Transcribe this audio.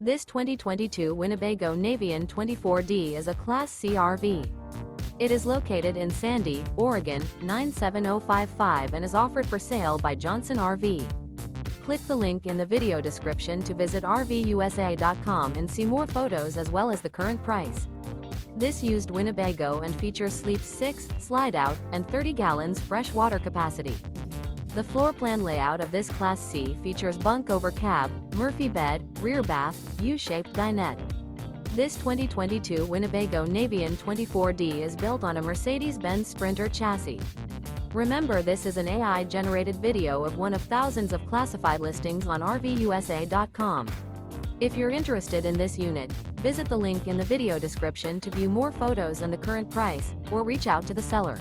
This 2022 Winnebago Navion 24D is a Class C RV. It is located in Sandy, Oregon, 97055 and is offered for sale by Johnson RV. Click the link in the video description to visit RVUSA.com and see more photos as well as the current price. This used Winnebago and features sleeps 6, Slideout, and 30 gallons fresh water capacity. The floor plan layout of this Class C features bunk over cab, Murphy bed, rear bath, U-shaped dinette. This 2022 Winnebago Navion 24D is built on a Mercedes-Benz Sprinter chassis. Remember, this is an AI-generated video of one of thousands of classified listings on RVUSA.com. If you're interested in this unit, visit the link in the video description to view more photos and the current price, or reach out to the seller.